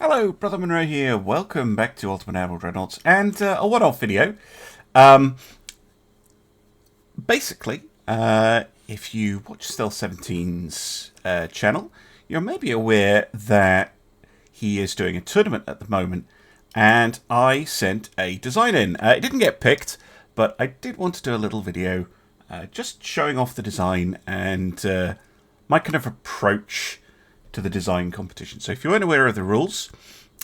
Hello, Brother Monroe here. Welcome back to Ultimate Admiral Dreadnoughts and a one-off video. Basically, if you watch Stealth 17's channel, you're maybe aware that he is doing a tournament at the moment, and I sent a design in. It didn't get picked, but I did want to do a little video just showing off the design and my kind of approach to the design competition. So if you weren't aware of the rules,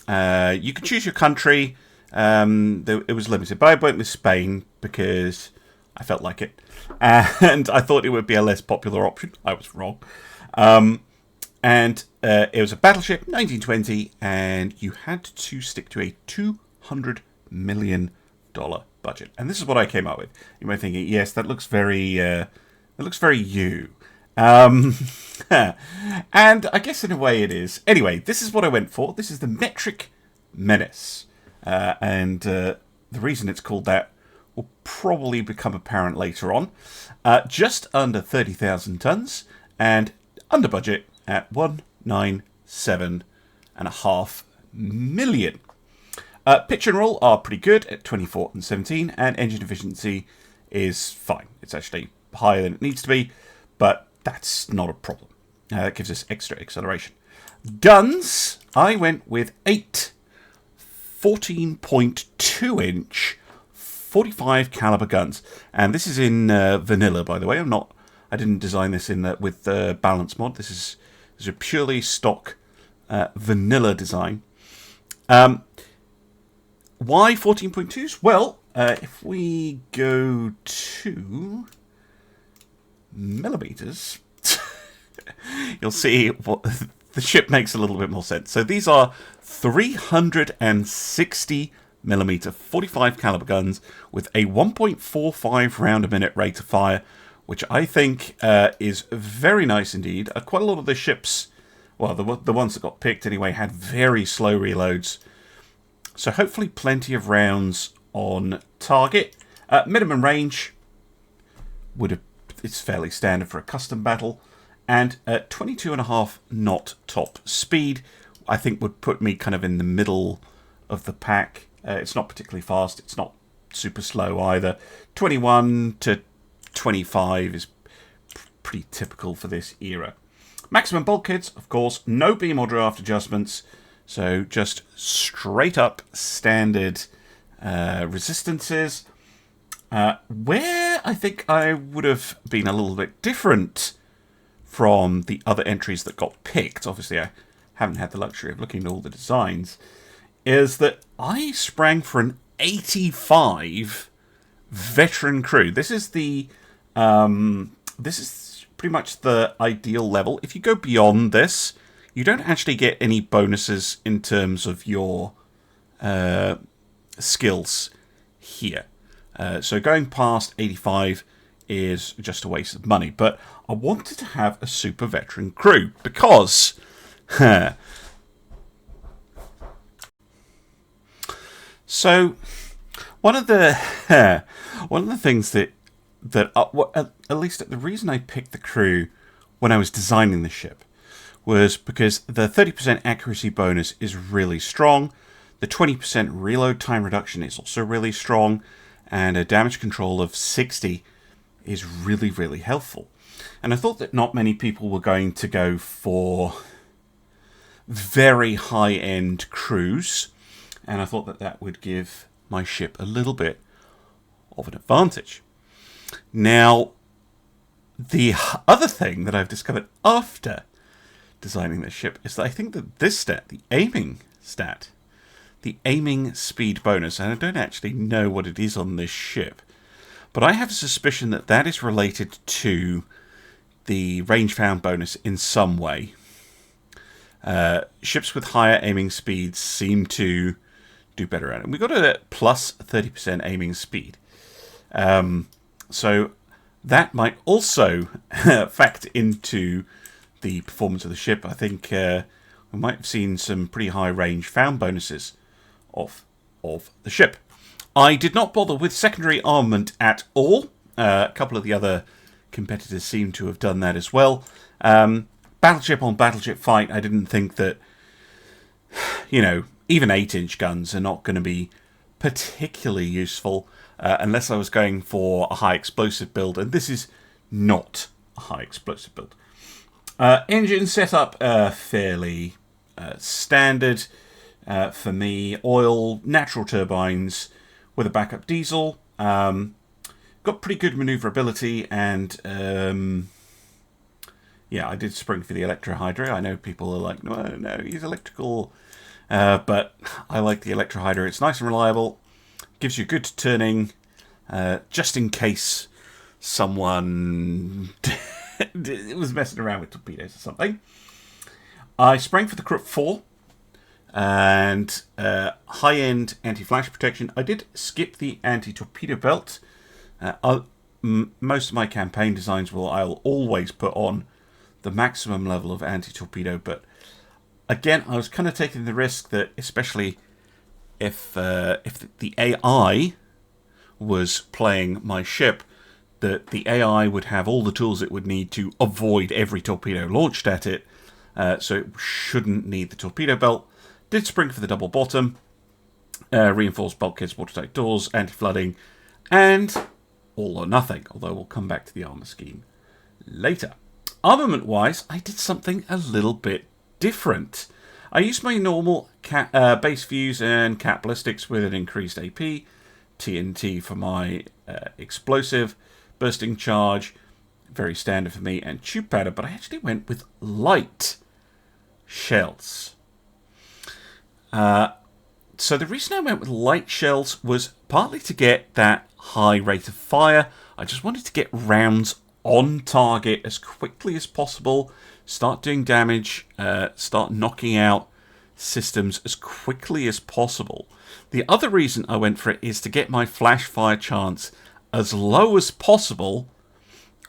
you can choose your country. It was limited, but I went with Spain because I felt like it, and I thought it would be a less popular option. I was wrong. And it was a battleship, 1920, and you had to stick to a $200 million budget. And this is what I came up with. You might be thinking, yes, that looks very you. And I guess in a way it is. Anyway, this is what I went for. This is the metric Menace. And the reason it's called that will probably become apparent later on. Just under 30,000 tons and under budget at 197.5 million. Pitch and roll are pretty good at 24 and 17, and engine efficiency is fine. It's actually higher than it needs to be, but that's not a problem. That gives us extra acceleration. Guns, I went with 8 14.2 inch 45 caliber guns, and this is in vanilla, by the way. I didn't design this in with the balance mod. This is a purely stock vanilla design. Why 14.2s? Well, if we go to millimeters, you'll see what the ship makes a little bit more sense. So these are 360 millimeter 45 caliber guns with a 1.45 round a minute rate of fire, which I think is very nice indeed. Quite a lot of the ships, well, the ones that got picked anyway, had very slow reloads. So hopefully plenty of rounds on target. Minimum range it's fairly standard for a custom battle. And 22.5 knot top speed, I think would put me kind of in the middle of the pack. It's not particularly fast. It's not super slow either. 21 to 25 is pretty typical for this era. Maximum bulkheads, of course, no beam or draft adjustments. So just straight up standard resistances. Where I think I would have been a little bit different from the other entries that got picked, obviously I haven't had the luxury of looking at all the designs, is that I sprang for an 85 veteran crew. This is pretty much the ideal level. If you go beyond this, you don't actually get any bonuses in terms of your skills here. So going past 85 is just a waste of money. But I wanted to have a super veteran crew because so one of the things that at least the reason I picked the crew when I was designing the ship was because the 30% accuracy bonus is really strong. The 20% reload time reduction is also really strong, and a damage control of 60 is really, really helpful. And I thought that not many people were going to go for very high-end crews, and I thought that that would give my ship a little bit of an advantage. Now, the other thing that I've discovered after designing this ship is that I think that this stat, the aiming speed bonus, and I don't actually know what it is on this ship, but I have a suspicion that that is related to the range found bonus in some way. Ships with higher aiming speeds seem to do better at it. We got a plus 30% aiming speed. So that might also factor into the performance of the ship. I think we might have seen some pretty high range found bonuses of the ship. I did not bother with secondary armament at all. A couple of the other competitors seem to have done that as well. Battleship on battleship fight, I didn't think that you know, even 8-inch guns are not going to be particularly useful unless I was going for a high explosive build, and this is not a high explosive build. Engine setup, fairly standard for me. Oil, natural turbines with a backup diesel. Got pretty good maneuverability, and yeah, I did spring for the Electrohydra. I know people are like, no, he's electrical. But I like the Electrohydra. It's nice and reliable. Gives you good turning, just in case someone was messing around with torpedoes or something. I sprang for the Krupp 4 and high-end anti-flash protection. I did skip the anti-torpedo belt. Most of my campaign designs I'll always put on the maximum level of anti-torpedo, but again, I was kind of taking the risk that, especially if the AI was playing my ship, that the AI would have all the tools it would need to avoid every torpedo launched at it, so it shouldn't need the torpedo belt. Did spring for the double bottom, reinforced bulkheads, watertight doors, anti-flooding, and all or nothing, although we'll come back to the armor scheme later. Armament-wise, I did something a little bit different. I used my normal base fuse and cat ballistics with an increased AP, TNT for my explosive, bursting charge, very standard for me, and tube powder, but I actually went with light shells. So the reason I went with light shells was partly to get that high rate of fire. I just wanted to get rounds on target as quickly as possible, start doing damage, start knocking out systems as quickly as possible. The other reason I went for it is to get my flash fire chance as low as possible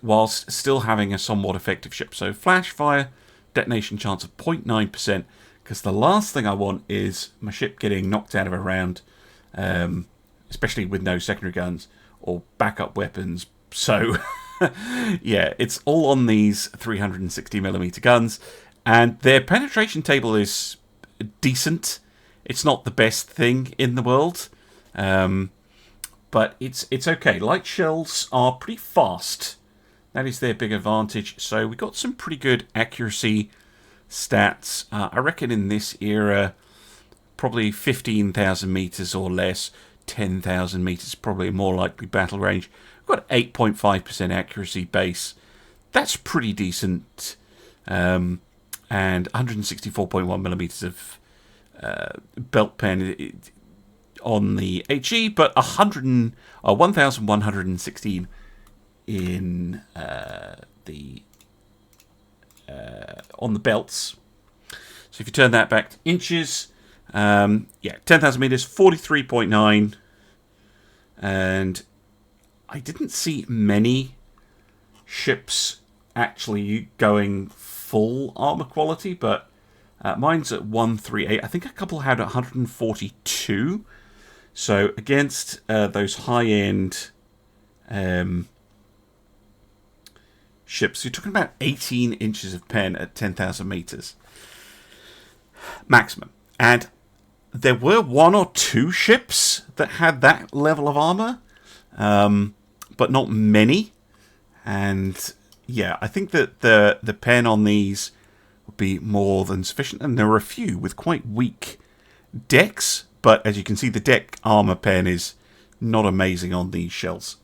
whilst still having a somewhat effective ship. So flash fire detonation chance of 0.9%, because the last thing I want is my ship getting knocked out of a round, especially with no secondary guns or backup weapons. So yeah, it's all on these 360mm guns, and their penetration table is decent. It's not the best thing in the world, but it's okay. Light shells are pretty fast. That is their big advantage. So we got some pretty good accuracy stats. I reckon in this era, probably 15,000 meters or less, 10,000 meters, probably more likely battle range. We've got 8.5% accuracy base. That's pretty decent. And 164.1 millimeters of belt pen on the HE, but 1,116 in the on the belts. So if you turn that back to inches, yeah, 10,000 meters, 43.9, and I didn't see many ships actually going full armor quality, but mine's at 138. I think a couple had 142. So against those high-end ships, you're talking about 18 inches of pen at 10,000 meters maximum. And there were one or two ships that had that level of armor, but not many. And yeah, I think that the pen on these would be more than sufficient. And there are a few with quite weak decks, but as you can see, the deck armor pen is not amazing on these shells.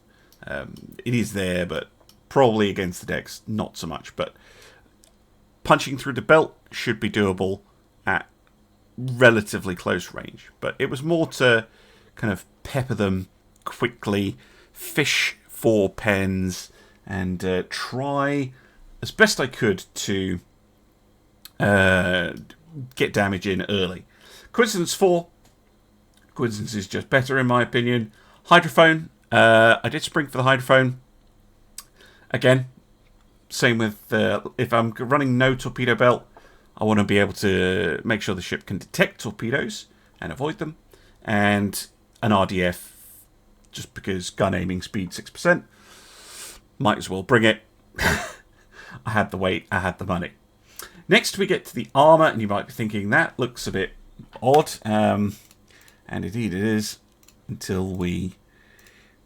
It is there, but probably against the decks, not so much. But punching through the belt should be doable at relatively close range. But it was more to kind of pepper them quickly, fish for pens, and try as best I could to get damage in early. Coincidence 4. Coincidence is just better in my opinion. Hydrophone. I did spring for the hydrophone. Again, same with if I'm running no torpedo belt, I want to be able to make sure the ship can detect torpedoes and avoid them. And an RDF, just because gun aiming speed 6%. Might as well bring it. I had the weight, I had the money. Next we get to the armor, and you might be thinking that looks a bit odd, and indeed it is, until we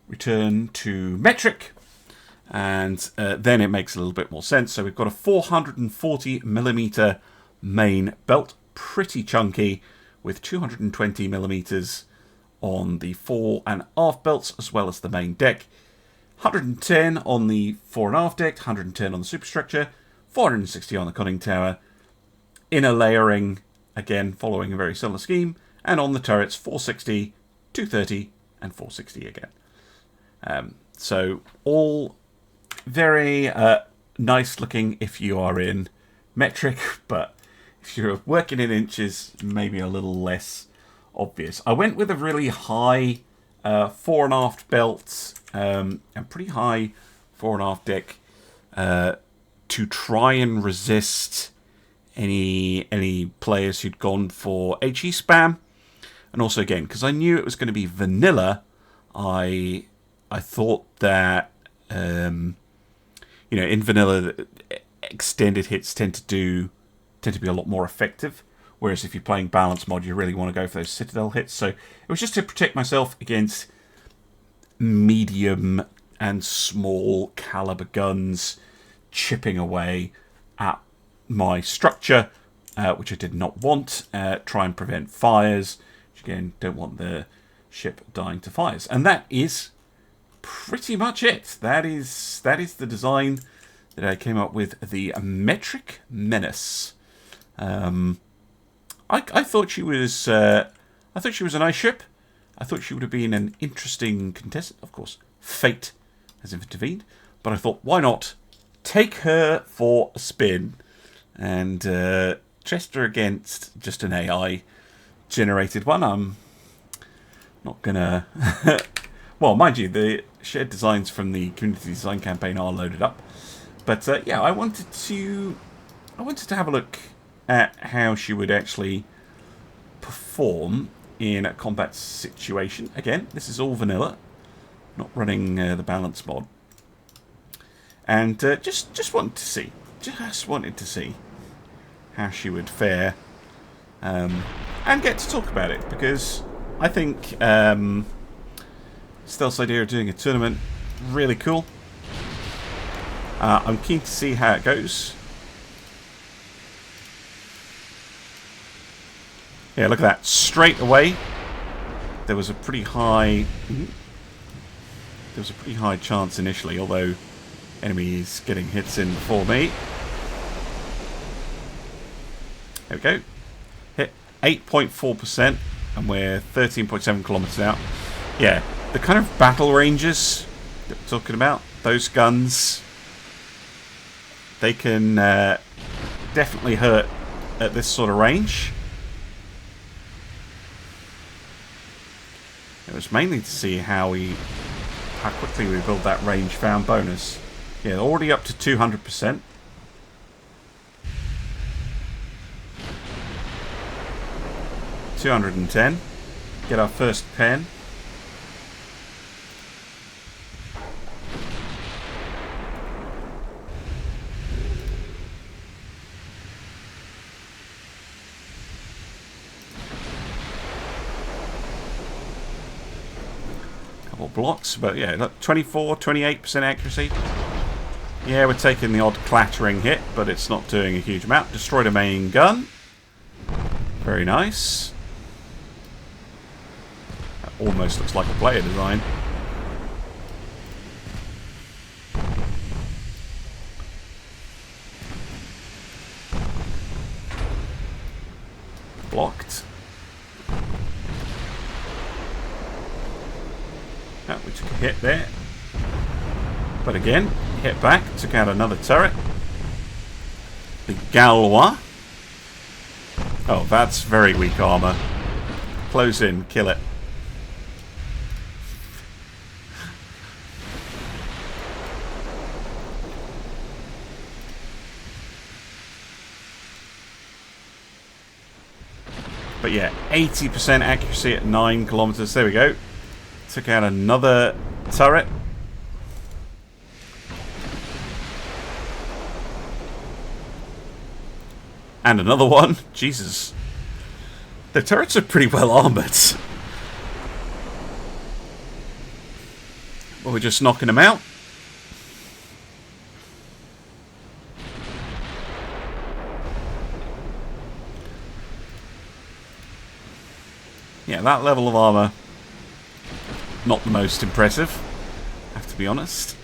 return to metric, and then it makes a little bit more sense. So we've got a 440mm main belt, pretty chunky, with 220mm on the fore and aft belts, as well as the main deck. 110 on the fore and aft deck, 110 on the superstructure, 460 on the conning tower. Inner layering, again, following a very similar scheme. And on the turrets, 460, 230, and 460 again. So all very nice looking if you are in metric, but if you're working in inches, maybe a little less obvious. I went with a really high fore and aft belt and pretty high fore and aft deck to try and resist any players who'd gone for HE spam. And also, again, because I knew it was going to be vanilla, I thought that in vanilla, extended hits tend to be a lot more effective. Whereas if you're playing balance mod, you really want to go for those citadel hits. So it was just to protect myself against medium and small caliber guns chipping away at my structure, which I did not want. Try and prevent fires, which again, don't want the ship dying to fires. And that is pretty much it. That is the design that I came up with, the metric Menace. I thought she was a nice ship. I thought she would have been an interesting contestant. Of course, fate has intervened, but I thought, why not take her for a spin and test her against just an AI generated one. I'm not gonna. Well, mind you, the shared designs from the community design campaign are loaded up, but yeah, I wanted to have a look at how she would actually perform in a combat situation. Again, this is all vanilla, not running the balance mod, and just wanted to see how she would fare, and get to talk about it, because I think Stealth's idea of doing a tournament, really cool. I'm keen to see how it goes. Yeah, look at that. Straight away, there was a pretty high chance initially, although enemy is getting hits in before me. There we go. Hit 8.4%, and we're 13.7 kilometers out. Yeah, the kind of battle ranges that we're talking about, those guns, they can definitely hurt at this sort of range. It was mainly to see how quickly we build that range found bonus. Yeah, already up to 200%. $210. Get our first pen. Blocks, but yeah, look, 28% accuracy. Yeah, we're taking the odd clattering hit, but it's not doing a huge amount. Destroyed a main gun. Very nice. That almost looks like a player design. Blocked. We took a hit there, but again, hit back, took out another turret. The Galois. Oh, that's very weak armor. Close in, kill it. But yeah, 80% accuracy at 9 kilometers. There we go. Took out another turret. And another one. Jesus. The turrets are pretty well armoured. Well, we're just knocking them out. Yeah, that level of armour, not the most impressive, I have to be honest.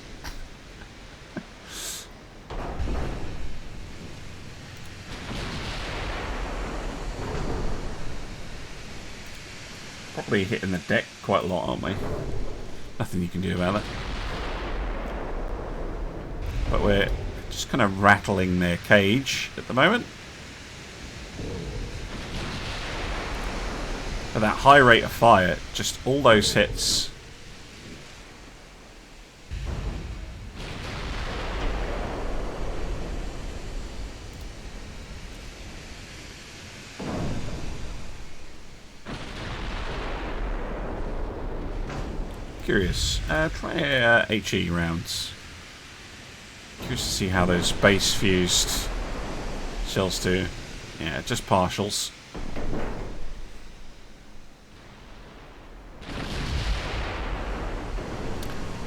Probably hitting the deck quite a lot, aren't we? Nothing you can do about it. But we're just kind of rattling their cage at the moment. But that high rate of fire, just all those hits. Curious. Try HE rounds. Curious to see how those base fused shells do. Yeah, just partials.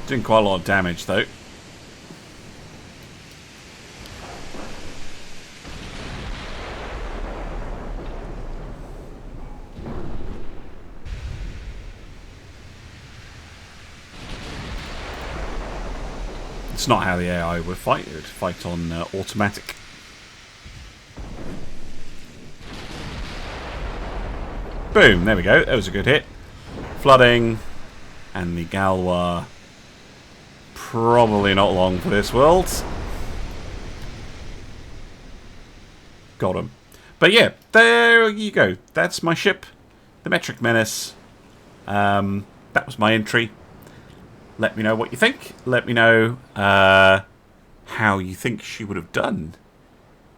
Doing quite a lot of damage though. It's not how the AI would fight. It would fight on automatic. Boom, there we go. That was a good hit. Flooding. And the Galwa. Probably not long for this world. Got him. But yeah, there you go. That's my ship. The Metric Menace. That was my entry. Let me know what you think. Let me know how you think she would have done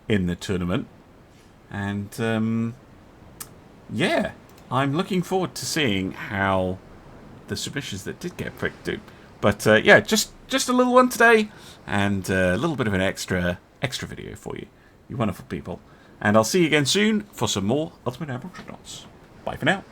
in the tournament. And yeah, I'm looking forward to seeing how the submissions that did get picked do. But yeah, just a little one today, and a little bit of an extra video for you, you wonderful people. And I'll see you again soon for some more Ultimate Admiral Dreadnoughts. Bye for now.